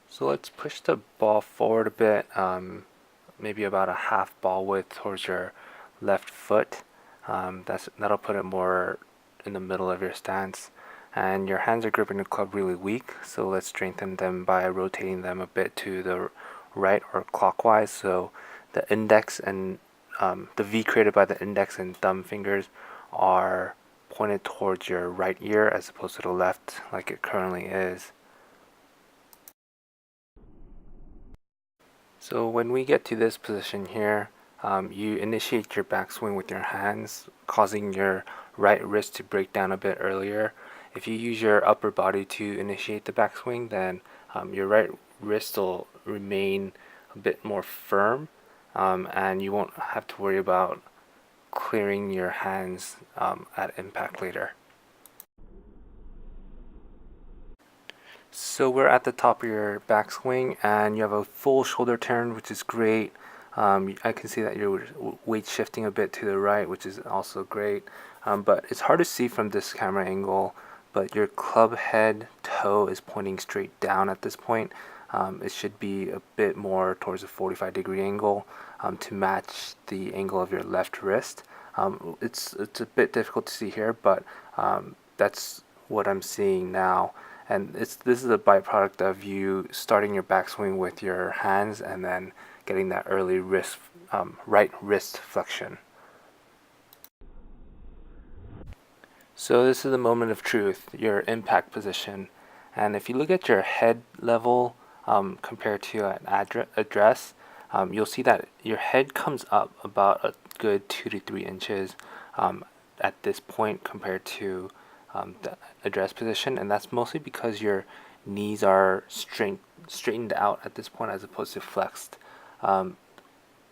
So let's push the ball forward a bit, maybe about a half ball width towards your left foot. That'll put it more in the middle of your stance. And your hands are gripping the club really weak, so let's strengthen them by rotating them a bit to the right or clockwise. So the index and the V created by the index and thumb fingers are pointed towards your right ear as opposed to the left, like it currently is. So when we get to this position here, you initiate your backswing with your hands, causing your right wrist to break down a bit earlier. If you use your upper body to initiate the backswing, then your right wrist will remain a bit more firm, and you won't have to worry about clearing your hands at impact later. So we're at the top of your backswing and you have a full shoulder turn, which is great. I can see that your weight shifting a bit to the right, which is also great. But it's hard to see from this camera angle, but your club head toe is pointing straight down at this point. It should be a bit more towards a 45-degree angle to match the angle of your left wrist. It's a bit difficult to see here, but that's what I'm seeing now. And this is a byproduct of you starting your backswing with your hands and then getting that early right wrist flexion. So this is the moment of truth, your impact position. And if you look at your head level compared to an address, you'll see that your head comes up about a good 2 to 3 inches at this point compared to the address position, and that's mostly because your knees are straightened out at this point as opposed to flexed.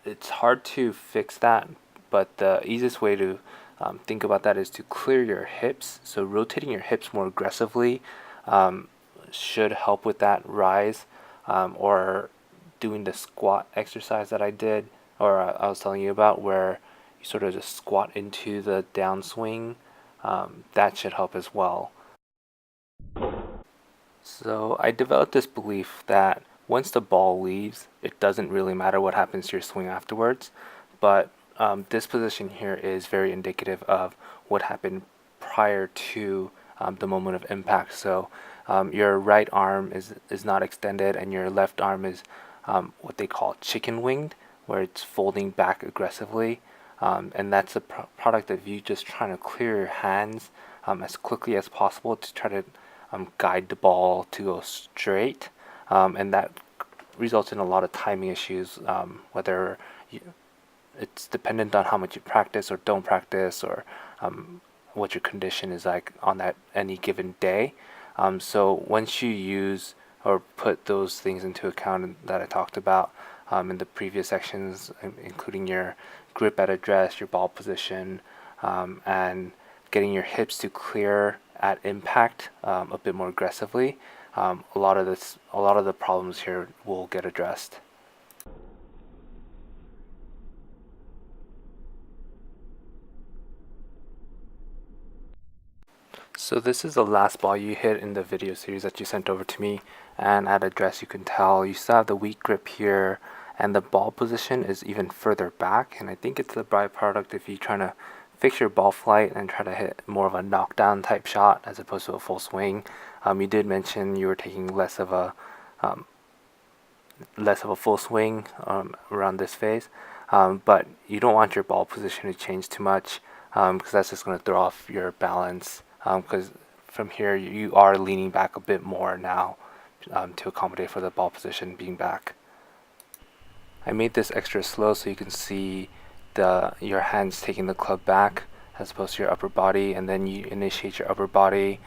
It's hard to fix that, but the easiest way to think about that is to clear your hips. So rotating your hips more aggressively should help with that rise, or doing the squat exercise that I did, or I was telling you about, where you sort of just squat into the downswing. That should help as well. So I developed this belief that once the ball leaves, it doesn't really matter what happens to your swing afterwards. But this position here is very indicative of what happened prior to the moment of impact. So your right arm is not extended, and your left arm is what they call chicken winged, where it's folding back aggressively. And that's a product of you just trying to clear your hands as quickly as possible to try to guide the ball to go straight, and that results in a lot of timing issues, whether it's dependent on how much you practice or don't practice, or what your condition is like on that any given day. So once you use or put those things into account that I talked about in the previous sections, including your grip at address, your ball position, and getting your hips to clear at impact a bit more aggressively, a lot of the problems here will get addressed. So this is the last ball you hit in the video series that you sent over to me, and at address you can tell you still have the weak grip here, and the ball position is even further back, and I think it's the byproduct if you're trying to fix your ball flight and try to hit more of a knockdown type shot as opposed to a full swing. You did mention you were taking less of a full swing around this phase, but you don't want your ball position to change too much, because that's just going to throw off your balance, because from here you are leaning back a bit more now to accommodate for the ball position being back. I made this extra slow so you can see your hands taking the club back as opposed to your upper body, and then you initiate your upper body,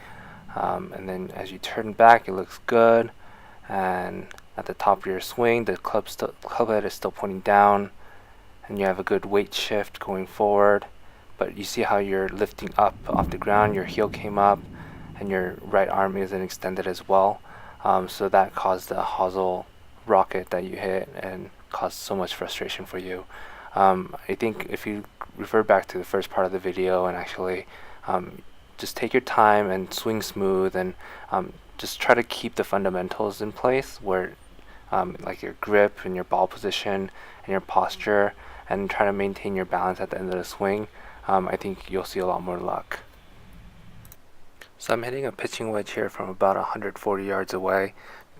and then as you turn back it looks good, and at the top of your swing the club head is still pointing down, and you have a good weight shift going forward. But you see how you're lifting up off the ground, your heel came up, and your right arm isn't extended as well. So that caused the hosel rocket that you hit and caused so much frustration for you. I think if you refer back to the first part of the video and actually just take your time and swing smooth, and just try to keep the fundamentals in place where like your grip and your ball position and your posture, and try to maintain your balance at the end of the swing, I think you'll see a lot more luck. So I'm hitting a pitching wedge here from about 140 yards away.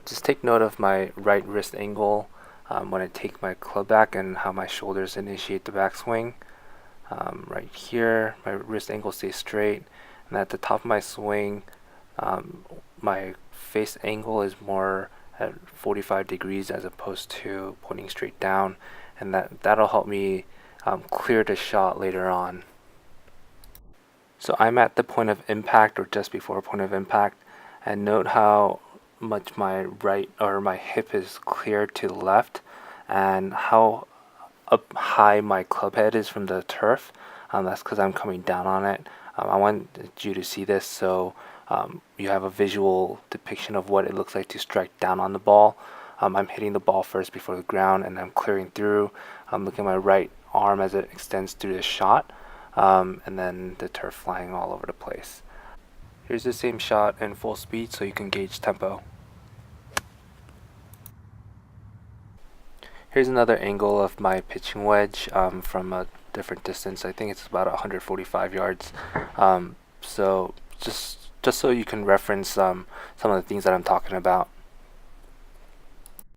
Just take note of my right wrist angle when I take my club back and how my shoulders initiate the backswing. Right here, my wrist angle stays straight, and at the top of my swing, my face angle is more at 45 degrees as opposed to pointing straight down, and that'll help me clear the shot later on. So I'm at the point of impact or just before point of impact, and note how much my right or my hip is cleared to the left and how up high my club head is from the turf. That's because I'm coming down on it. I want you to see this so you have a visual depiction of what it looks like to strike down on the ball. I'm hitting the ball first before the ground and I'm clearing through. I'm looking at my right arm as it extends through the shot. And then the turf flying all over the place. Here's the same shot in full speed so you can gauge tempo. Here's another angle of my pitching wedge from a different distance. I think it's about 145 yards. So just so you can reference some of the things that I'm talking about.